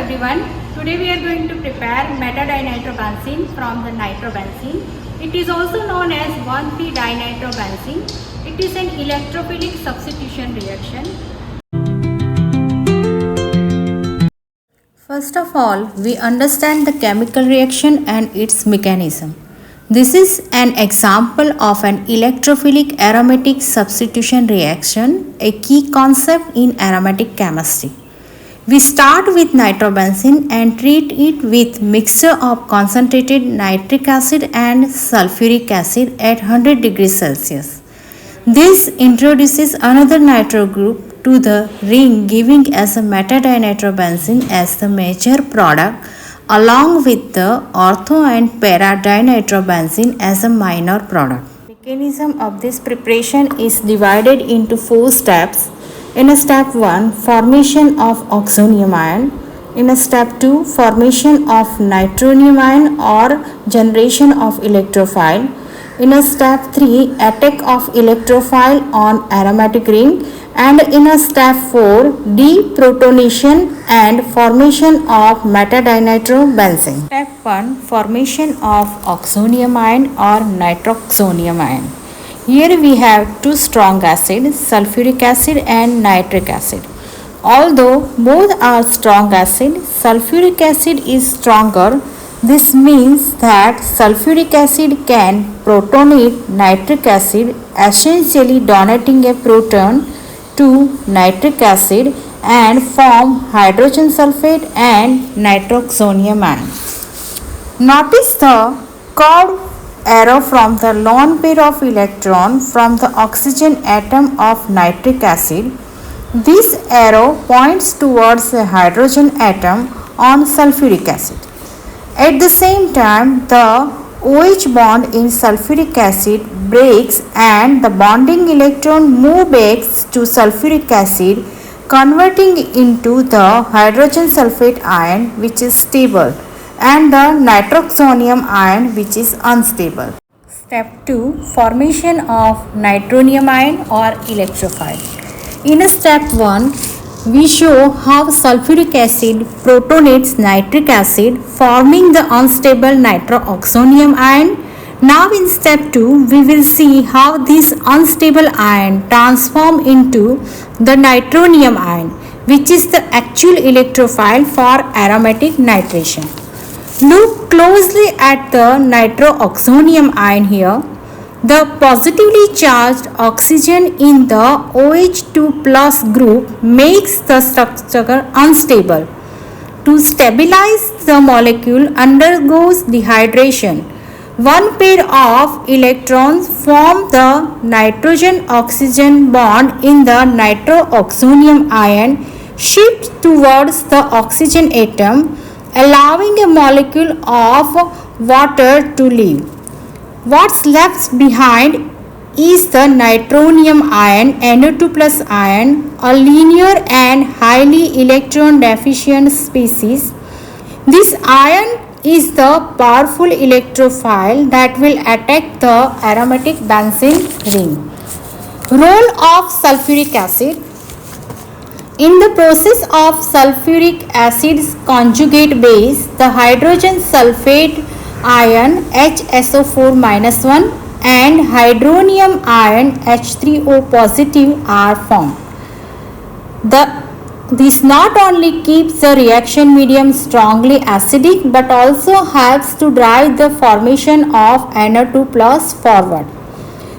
everyone. Today we are going to prepare Nitro Benzene from the Nitro Benzene. It is also known as 1,3-dinitro benzene. It is an electrophilic substitution reaction. First of all, we understand the chemical reaction and its mechanism. This is an example of an electrophilic aromatic substitution reaction, a key concept in aromatic chemistry. We start with nitrobenzene and treat it with mixture of concentrated nitric acid and sulfuric acid at 100 degrees Celsius. This introduces another nitro group to the ring, giving us a metadinitrobenzene as the major product, along with the ortho and para dinitrobenzene as a minor product. The mechanism of this preparation is divided into 4 steps. In a step 1, formation of oxonium ion. In a step 2, formation of nitronium ion or generation of electrophile. In a step 3, attack of electrophile on aromatic ring. And in a step 4, deprotonation and formation of metadinitrobenzene. Step 1, formation of oxonium ion or nitroxonium ion. Here we have 2 strong acids, sulfuric acid and nitric acid. Although both are strong acid, sulfuric acid is stronger. This means that sulfuric acid can protonate nitric acid, essentially donating a proton to nitric acid and form hydrogen sulfate and nitroxonium ion. Notice the curved arrow from the lone pair of electron from the oxygen atom of nitric acid. This arrow points towards a hydrogen atom on sulfuric acid. At the same time, the OH bond in sulfuric acid breaks and the bonding electron moves back to sulfuric acid, converting into the hydrogen sulfate ion, which is stable, and the nitroxonium ion, which is unstable. Step 2, formation of nitronium ion or electrophile. In step 1, we show how sulfuric acid protonates nitric acid, forming the unstable nitrooxonium ion. Now in step 2, we will see how this unstable ion transforms into the nitronium ion, which is the actual electrophile for aromatic nitration. Look closely at the nitrooxonium ion here. The positively charged oxygen in the OH2 plus group makes the structure unstable. To stabilize, the molecule undergoes dehydration. One pair of electrons form the nitrogen-oxygen bond in the nitrooxonium ion, shifts towards the oxygen atom, allowing a molecule of water to leave. What's left behind is the nitronium ion, NO2 plus ion, a linear and highly electron deficient species. This ion is the powerful electrophile that will attack the aromatic benzene ring. Role of sulfuric acid. In the process of sulfuric acid's conjugate base, the hydrogen sulfate ion HSO4-1 and hydronium ion H3O positive are formed. This not only keeps the reaction medium strongly acidic but also helps to drive the formation of NO2 plus forward.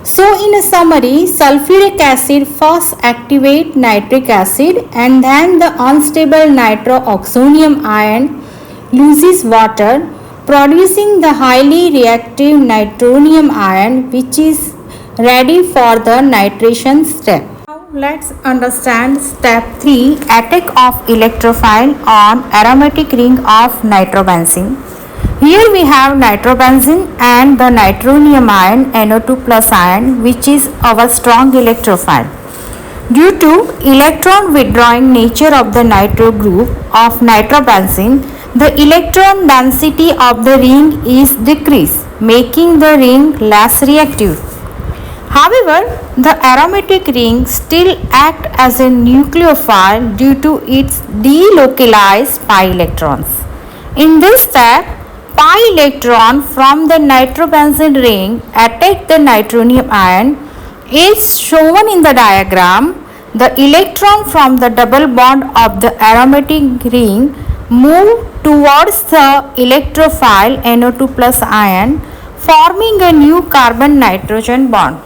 So in a summary, sulfuric acid first activates nitric acid and then the unstable nitrooxonium ion loses water, producing the highly reactive nitronium ion, which is ready for the nitration step. Now let's understand step 3, attack of electrophile on aromatic ring of nitrobenzene. Here we have nitrobenzene and the nitronium ion NO2 plus ion, which is our strong electrophile. Due to electron withdrawing nature of the nitro group of nitrobenzene, the electron density of the ring is decreased, making the ring less reactive. However, the aromatic ring still acts as a nucleophile due to its delocalized pi electrons. In this step, pi electron from the nitrobenzene ring attack the nitronium ion. As shown in the diagram, the electron from the double bond of the aromatic ring move towards the electrophile NO2 plus ion, forming a new carbon nitrogen bond.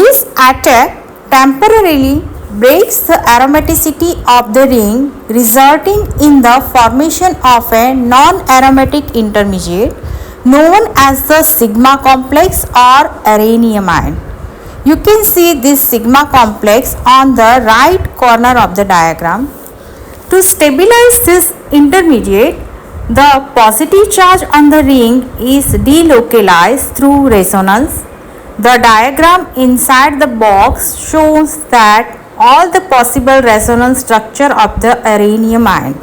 This attack temporarily breaks the aromaticity of the ring, resulting in the formation of a non-aromatic intermediate known as the sigma complex or aranium ion. You can see this sigma complex on the right corner of the diagram. To stabilize this intermediate, the positive charge on the ring is delocalized through resonance. The diagram inside the box shows that all the possible resonance structure of the aranium ion.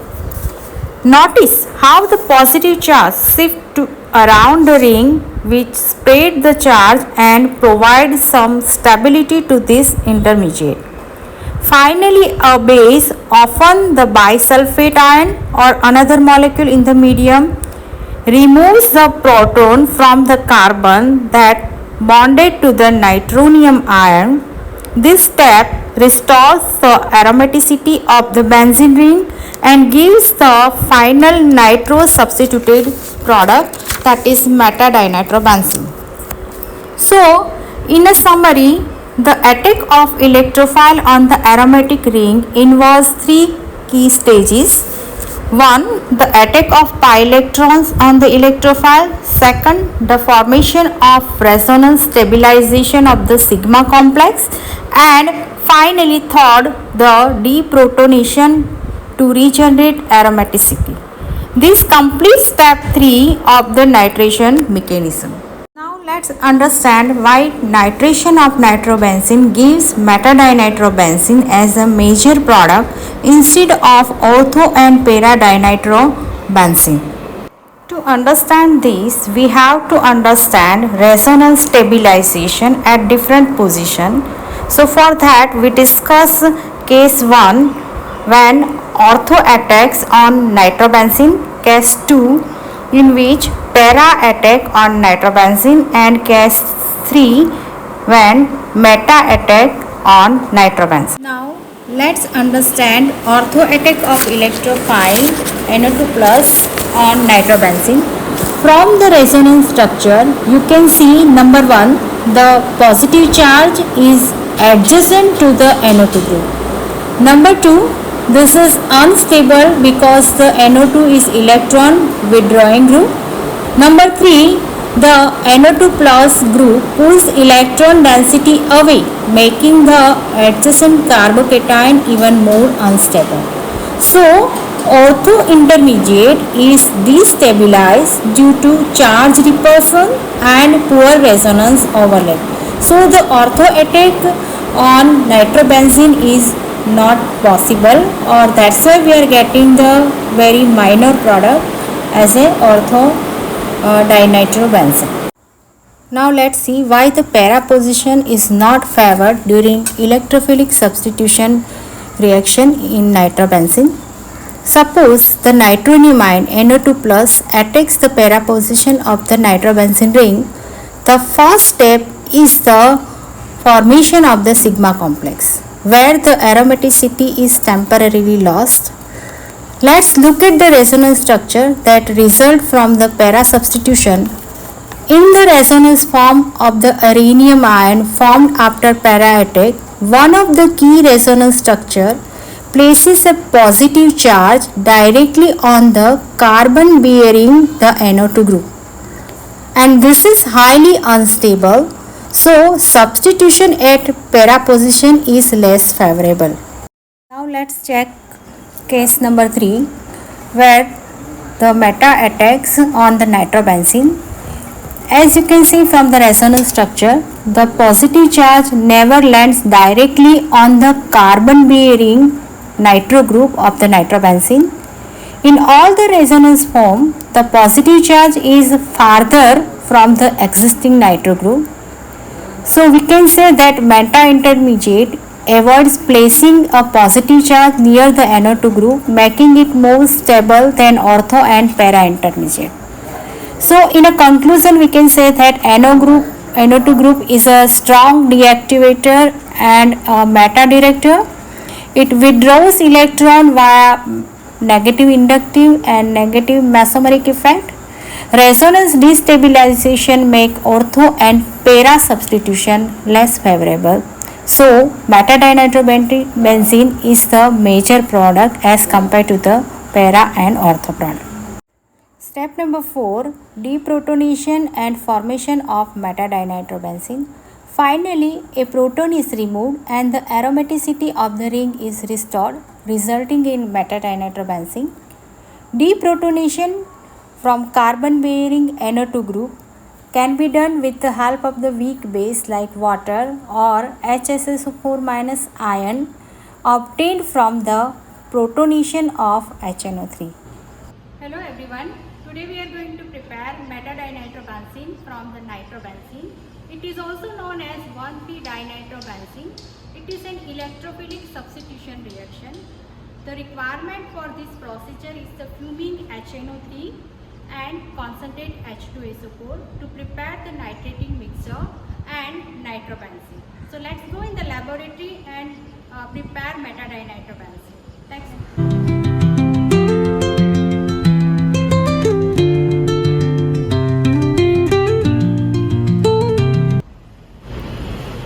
Notice how the positive charge shifts around the ring, which spread the charge and provide some stability to this intermediate. Finally, a base, often the bisulfate ion or another molecule in the medium, removes the proton from the carbon that bonded to the nitronium ion. This step restores the aromaticity of the benzene ring and gives the final nitro substituted product, that is meta-dinitrobenzene. So, in a summary, the attack of electrophile on the aromatic ring involves three key stages. 1. The attack of pi electrons on the electrophile. 2. The formation of resonance stabilization of the sigma complex. And finally, 3rd, the deprotonation to regenerate aromaticity. This completes step 3 of the nitration mechanism. Now let's understand why nitration of nitrobenzene gives meta-dinitrobenzene as a major product instead of ortho and para-dinitrobenzene. To understand this, we have to understand resonance stabilization at different positions. So for that, we discuss case 1 when ortho attacks on nitrobenzene, case 2 in which para attack on nitrobenzene, and case 3 when meta attack on nitrobenzene. Now let's understand ortho attack of electrophile NO2 plus on nitrobenzene. From the resonance structure, you can see number 1, the positive charge is adjacent to the NO2 group. Number 2, this is unstable because the NO2 is electron withdrawing group. Number 3, the NO2 plus group pulls electron density away, making the adjacent carbocation even more unstable. So, ortho intermediate is destabilized due to charge repulsion and poor resonance overlap. So, the ortho attack on nitrobenzene is not possible, or that's why we are getting the very minor product as a ortho dinitrobenzene. Now let's see why the para position is not favored during electrophilic substitution reaction in nitrobenzene. Suppose the nitronium ion NO2 plus attacks the para position of the nitrobenzene ring. The first step is the formation of the sigma complex, where the aromaticity is temporarily lost. Let's look at the resonance structure that result from the para substitution. In the resonance form of the aranium ion formed after para attack, one of the key resonance structure places a positive charge directly on the carbon bearing the NO2 group, and this is highly unstable. So, substitution at para position is less favorable. Now let's check case number 3, where the meta attacks on the nitrobenzene. As you can see from the resonance structure, the positive charge never lands directly on the carbon bearing nitro group of the nitrobenzene. In all the resonance form, the positive charge is farther from the existing nitro group. So we can say that meta intermediate avoids placing a positive charge near the NO2 group, making it more stable than ortho and para intermediate. So in a conclusion, we can say that NO2 group is a strong deactivator and a meta director. It withdraws electron via negative inductive and negative mesomeric effect. Resonance destabilization make ortho and para substitution less favorable. So benzene is the major product as compared to the para and ortho product. Step number 4, deprotonation and formation of metadinitrobenzene. Finally, a proton is removed and the aromaticity of the ring is restored, resulting in metadinitrobenzene. Deprotonation from carbon-bearing NO2 group can be done with the help of the weak base like water or HSSO4- ion obtained from the protonation of HNO3. Hello everyone. Today we are going to prepare metadinitrobenzene from the nitrobenzene. It is also known as 1,3-dinitrobenzene. It is an electrophilic substitution reaction. The requirement for this procedure is the fuming HNO3 and concentrate H2SO4 to prepare the nitrating mixture and nitrobenzene. So let's go in the laboratory and prepare metadinitrobenzene. Thanks.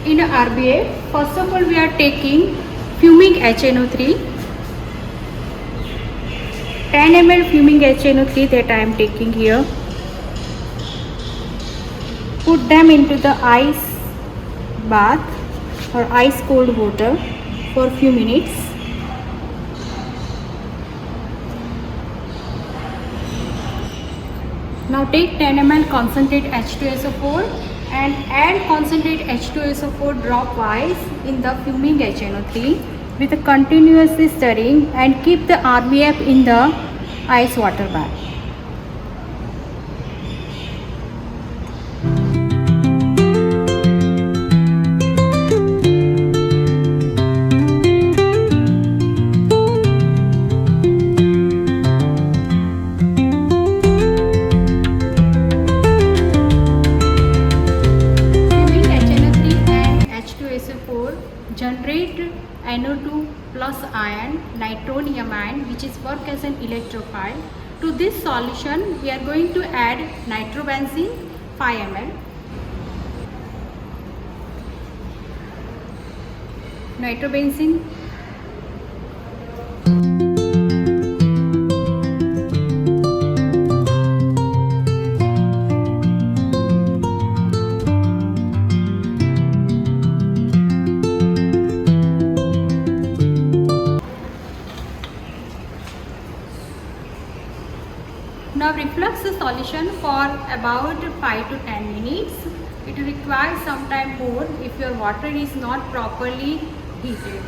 In RBA, first of all we are taking fuming HNO3, 10 ml fuming HNO3 that I am taking here. Put them into the ice bath or ice cold water for few minutes. Now take 10 ml concentrate H2SO4 and add concentrate H2SO4 dropwise in the fuming HNO3 with a continuously stirring and keep the RBF in the ice water bath. Generate NO2 plus ion, nitronium ion, which is work as an electrophile. To this solution, we are going to add nitrobenzene 5 ml. Nitrobenzene. Now reflux the solution for about 5 to 10 minutes. It requires some time more if your water is not properly heated.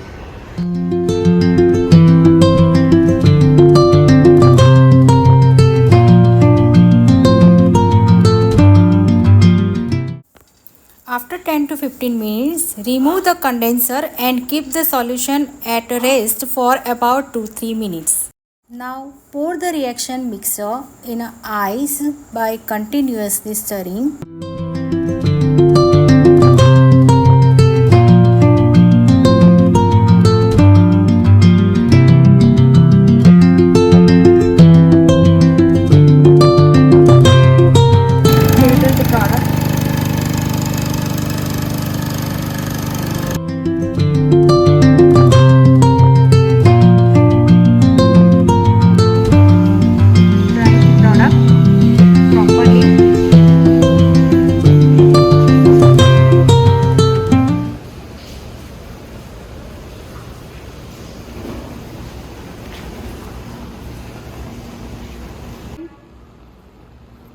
After 10 to 15 minutes, remove the condenser and keep the solution at rest for about 2-3 minutes. Now pour the reaction mixture in ice by continuously stirring. Filter the product.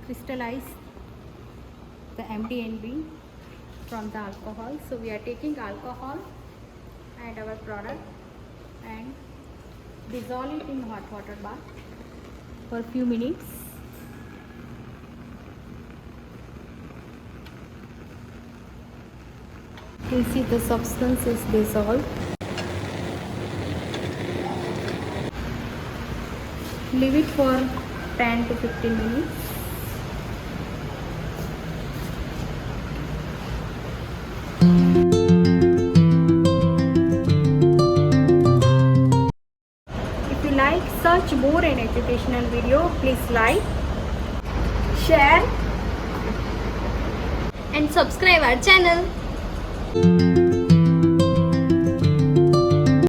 Crystallize the MDNB from the alcohol. So we are taking alcohol and our product and dissolve it in hot water bath for a few minutes. You see the substance is dissolved. Leave it for 10 to 15 minutes. If you like such more and educational video, please like, share and subscribe our channel.